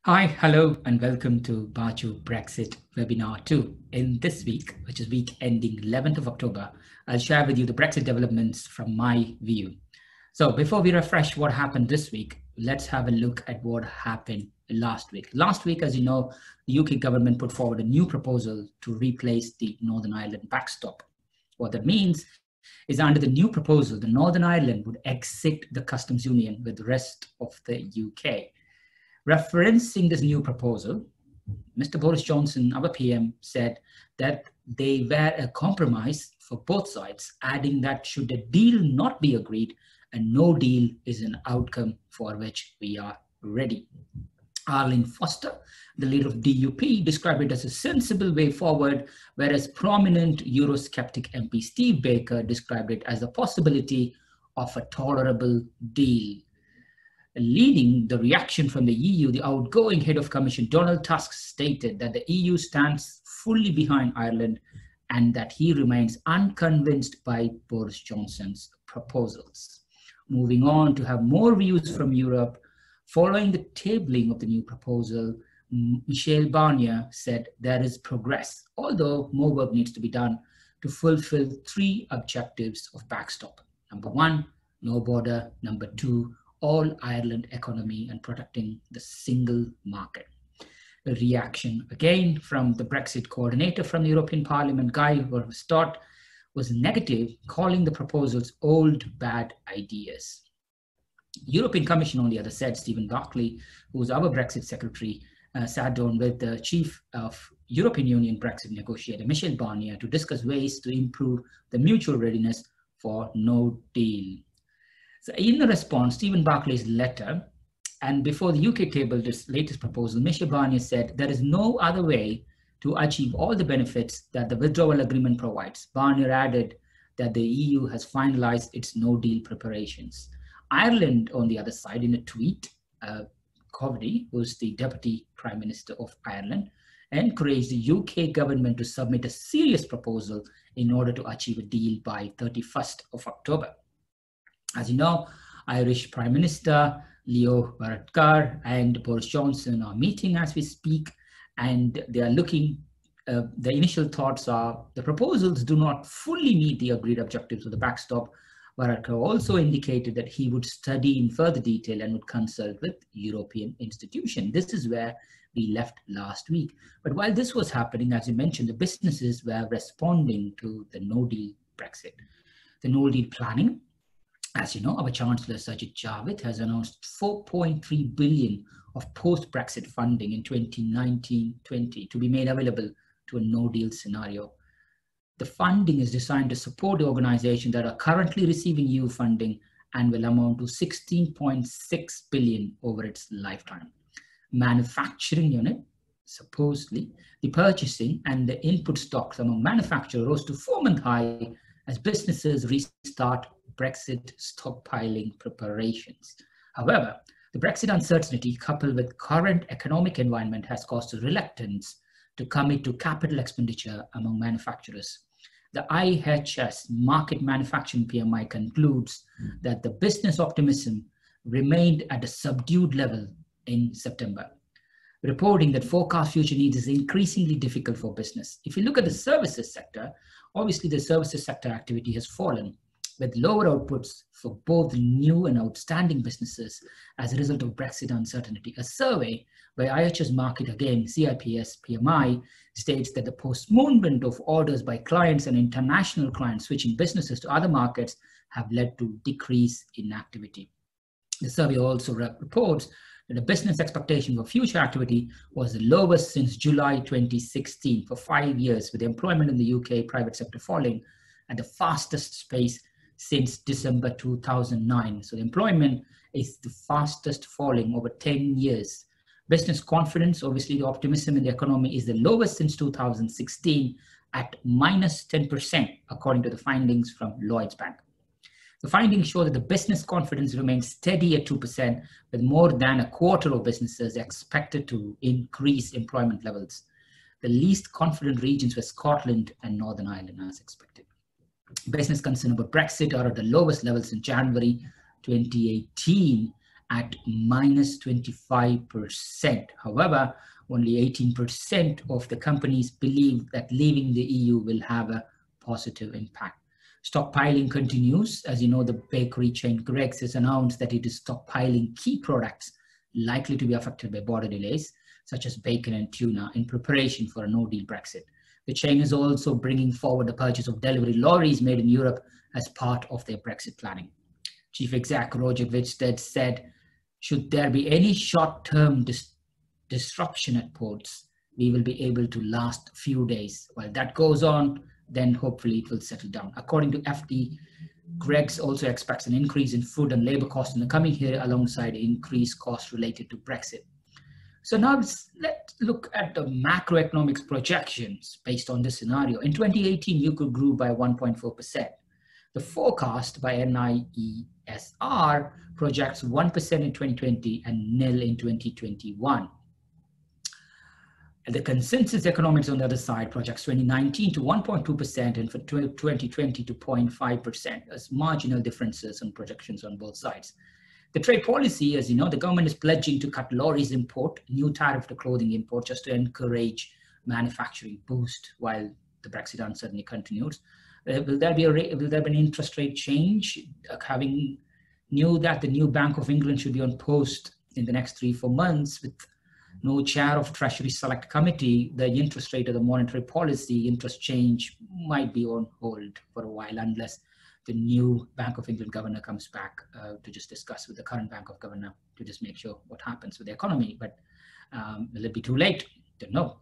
Hi, hello, and welcome to Baachu Brexit Webinar 2. In this week, which is week ending 11th of October, I'll share with you the Brexit developments from my view. So before we refresh what happened this week, let's have a look at what happened last week. Last week, as you know, the UK government put forward a new proposal to replace the Northern Ireland backstop. What that means is under the new proposal, the Northern Ireland would exit the customs union with the rest of the UK. Referencing this new proposal, Mr. Boris Johnson, our PM, said that they were a compromise for both sides, adding that should a deal not be agreed, a no deal is an outcome for which we are ready. Arlene Foster, the leader of DUP, described it as a sensible way forward, whereas prominent Eurosceptic MP Steve Baker described it as the possibility of a tolerable deal. Leading the reaction from the EU, the outgoing head of Commission, Donald Tusk, stated that the EU stands fully behind Ireland and that he remains unconvinced by Boris Johnson's proposals. Moving on to have more views from Europe, following the tabling of the new proposal, Michel Barnier said there is progress, although more work needs to be done to fulfill three objectives of backstop. Number one, no border. Number two, all Ireland economy and protecting the single market. A reaction again from the Brexit coordinator from the European Parliament, Guy Verhofstadt, was negative, calling the proposals old bad ideas. European Commission, on the other side, Stephen Barclay, who was our Brexit secretary, sat down with the chief of European Union Brexit negotiator, Michel Barnier, to discuss ways to improve the mutual readiness for no deal. So in the response, Stephen Barclay's letter, and before the UK tabled its latest proposal, Michel Barnier said there is no other way to achieve all the benefits that the withdrawal agreement provides. Barnier added that the EU has finalized its no-deal preparations. Ireland, on the other side, in a tweet, Coveney, who's the Deputy Prime Minister of Ireland, encouraged the UK government to submit a serious proposal in order to achieve a deal by 31st of October. As you know, Irish Prime Minister Leo Varadkar and Boris Johnson are meeting as we speak, and they are looking, the initial thoughts are the proposals do not fully meet the agreed objectives of the backstop. Varadkar also indicated that he would study in further detail and would consult with European institutions. This is where we left last week. But while this was happening, as you mentioned, the businesses were responding to the no-deal Brexit. The no-deal planning, as you know, our Chancellor Sajid Javid has announced 4.3 billion of post-Brexit funding in 2019-20 to be made available to a no-deal scenario. The funding is designed to support the organizations that are currently receiving EU funding and will amount to 16.6 billion over its lifetime. Manufacturing unit, supposedly, the purchasing and the input stocks among manufacturers rose to 4-month high as businesses restart Brexit stockpiling preparations. However, the Brexit uncertainty coupled with current economic environment has caused a reluctance to commit to capital expenditure among manufacturers. The IHS Market Manufacturing PMI concludes that the business optimism remained at a subdued level in September, reporting that forecast future needs is increasingly difficult for business. If you look at the services sector, obviously the services sector activity has fallen, with lower outputs for both new and outstanding businesses as a result of Brexit uncertainty. A survey by IHS Market, again, CIPS PMI, states that the postponement of orders by clients and international clients switching businesses to other markets have led to decrease in activity. The survey also reports that the business expectation for future activity was the lowest since July 2016 for 5 years, with employment in the UK private sector falling at the fastest pace since December 2009. So the employment is the fastest falling over 10 years. Business confidence, obviously the optimism in the economy, is the lowest since 2016 at minus 10%, according to the findings from Lloyds Bank. The findings show that the business confidence remains steady at 2%, with more than a quarter of businesses expected to increase employment levels. The least confident regions were Scotland and Northern Ireland, as expected. Business concern about Brexit are at the lowest levels in January 2018, at minus 25%. However, only 18% of the companies believe that leaving the EU will have a positive impact. Stockpiling continues. As you know, the bakery chain Greggs has announced that it is stockpiling key products likely to be affected by border delays, such as bacon and tuna, in preparation for a no-deal Brexit. The chain is also bringing forward the purchase of delivery lorries made in Europe as part of their Brexit planning. Chief Exec Roger Whitstead said, should there be any short-term disruption at ports, we will be able to last a few days. While that goes on, then hopefully it will settle down. According to FT, Greggs also expects an increase in food and labor costs in the coming year alongside increased costs related to Brexit. So now let's look at the macroeconomics projections based on this scenario. In 2018, UK grew by 1.4%. The forecast by NIESR projects 1% in 2020 and nil in 2021. And the consensus economics on the other side projects 2019 to 1.2% and for 2020 to 0.5%. There's marginal differences in projections on both sides. The trade policy, as you know, the government is pledging to cut lorries import, new tariff to clothing import, just to encourage manufacturing boost while the Brexit uncertainty continues. Will there be an interest rate change? Having knew that the new Bank of England should be on post in the next 3-4 months with no chair of Treasury Select Committee, the interest rate of the monetary policy interest change might be on hold for a while unless the new Bank of England governor comes back to just discuss with the current Bank of Governor to just make sure what happens with the economy. But will it be too late? Don't know.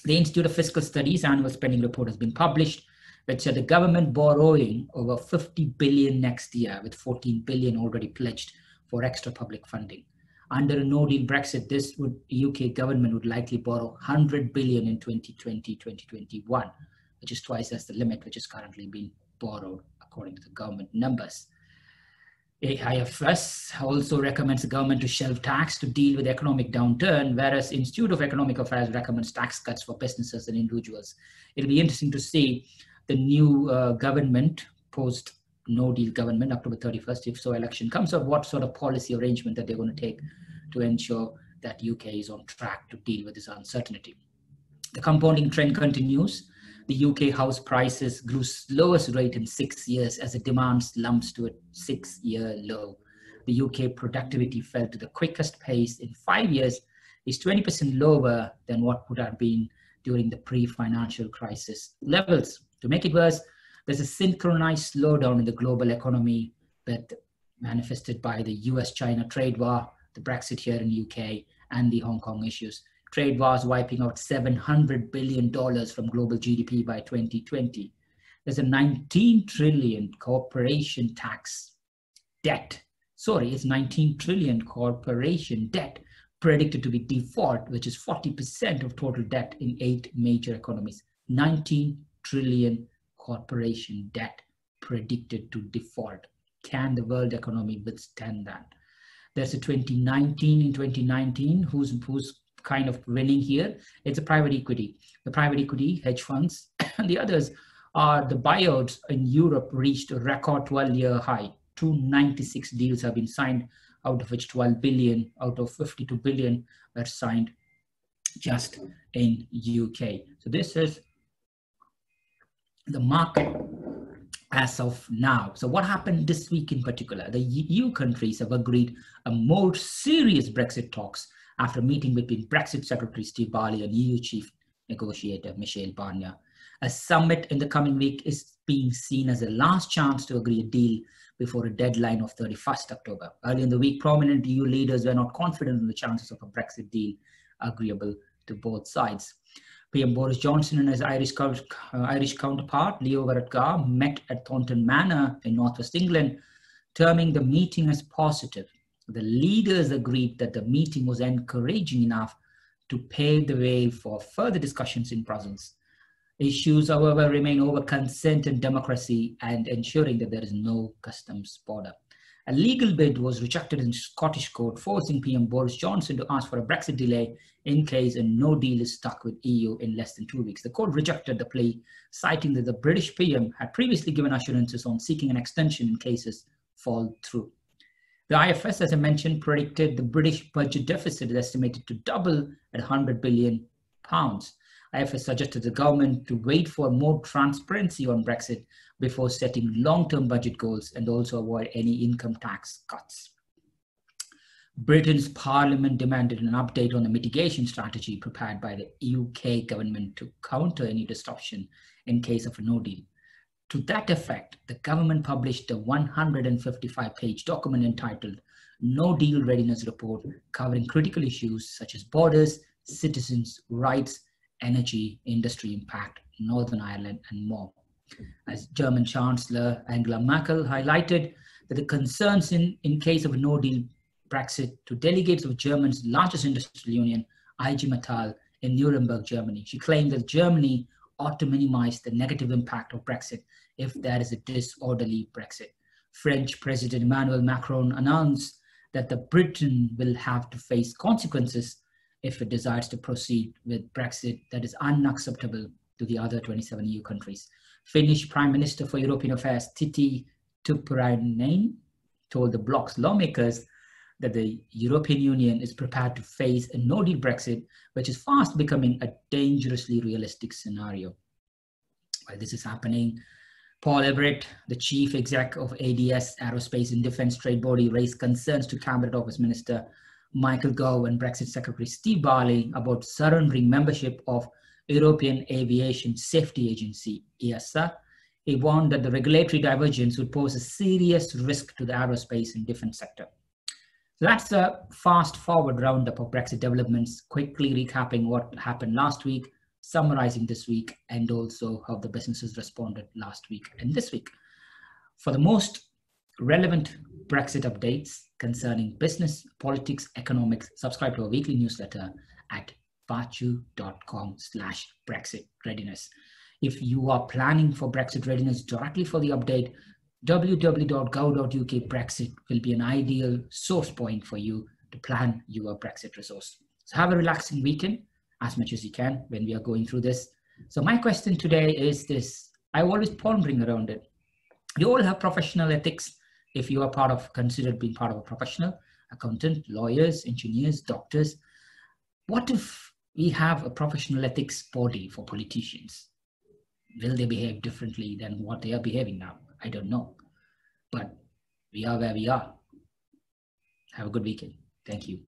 The Institute of Fiscal Studies annual spending report has been published, which said the government borrowing over 50 billion next year, with 14 billion already pledged for extra public funding. Under a no-deal Brexit, UK government would likely borrow 100 billion in 2020-2021, which is twice as the limit which is currently being borrowed, according to the government numbers. IFS also recommends the government to shelve tax to deal with the economic downturn, whereas Institute of Economic Affairs recommends tax cuts for businesses and individuals. It'll be interesting to see the new government, post no-deal government, October 31st, if so election comes out, what sort of policy arrangement that they're going to take to ensure that UK is on track to deal with this uncertainty. The compounding trend continues. The UK house prices grew slowest rate in 6 years as the demand slumps to a 6-year low. The UK productivity fell to the quickest pace in 5 years, is 20% lower than what would have been during the pre-financial crisis levels. To make it worse, there's a synchronized slowdown in the global economy that manifested by the US-China trade war, the Brexit here in UK, and the Hong Kong issues. Trade wars wiping out $700 billion from global GDP by 2020. There's a 19 trillion corporation tax debt. It's 19 trillion corporation debt predicted to be default, which is 40% of total debt in 8 major economies. 19 trillion corporation debt predicted to default. Can the world economy withstand that? There's a 2019, who's kind of winning here. It's a private equity. The private equity, hedge funds, and the others are the buyouts in Europe reached a record 12-year high. 296 deals have been signed, out of which 12 billion out of 52 billion were signed just in UK. So this is the market as of now. So what happened this week in particular? The EU countries have agreed a more serious Brexit talks after a meeting between Brexit Secretary Steve Barclay and EU Chief Negotiator Michel Barnier. A summit in the coming week is being seen as a last chance to agree a deal before a deadline of 31st October. Early in the week, prominent EU leaders were not confident in the chances of a Brexit deal agreeable to both sides. PM Boris Johnson and his Irish counterpart, Leo Varadkar, met at Thornton Manor in northwest England, terming the meeting as positive. The leaders agreed that the meeting was encouraging enough to pave the way for further discussions in Brussels. Issues, however, remain over consent and democracy and ensuring that there is no customs border. A legal bid was rejected in Scottish court, forcing PM Boris Johnson to ask for a Brexit delay in case a no deal is stuck with EU in less than 2 weeks. The court rejected the plea, citing that the British PM had previously given assurances on seeking an extension in cases fall through. The IFS, as I mentioned, predicted the British budget deficit is estimated to double at £100 billion. IFS suggested the government to wait for more transparency on Brexit before setting long-term budget goals and also avoid any income tax cuts. Britain's parliament demanded an update on the mitigation strategy prepared by the UK government to counter any disruption in case of a no deal. To that effect, the government published a 155-page document entitled No Deal Readiness Report, covering critical issues such as borders, citizens' rights, energy, industry impact, Northern Ireland, and more. As German Chancellor Angela Merkel highlighted that the concerns in case of a no-deal Brexit to delegates of Germany's largest industrial union, IG Metall, in Nuremberg, Germany. She claimed that Germany ought to minimize the negative impact of Brexit if there is a disorderly Brexit. French President Emmanuel Macron announced that Britain will have to face consequences if it decides to proceed with Brexit that is unacceptable to the other 27 EU countries. Finnish Prime Minister for European Affairs Tytti Tuppurainen told the bloc's lawmakers that the European Union is prepared to face a no-deal Brexit, which is fast becoming a dangerously realistic scenario. While this is happening, Paul Everett, the chief exec of ADS, Aerospace and Defence Trade Body, raised concerns to Cabinet Office Minister Michael Gove and Brexit Secretary Steve Barclay about surrendering membership of European Aviation Safety Agency, EASA. He warned that the regulatory divergence would pose a serious risk to the aerospace and defence sector. So that's a fast-forward roundup of Brexit developments, quickly recapping what happened last week, summarizing this week, and also how the businesses responded last week and this week. For the most relevant Brexit updates concerning business, politics, economics, subscribe to our weekly newsletter at baachu.com/Brexit readiness. If you are planning for Brexit readiness directly for the update, www.gov.uk Brexit will be an ideal source point for you to plan your Brexit resource. So have a relaxing weekend as much as you can when we are going through this. So my question today is this. I always pondering around it. You all have professional ethics if you are considered being part of a professional, accountant, lawyers, engineers, doctors. What if we have a professional ethics body for politicians? Will they behave differently than what they are behaving now? I don't know. But we are where we are. Have a good weekend. Thank you.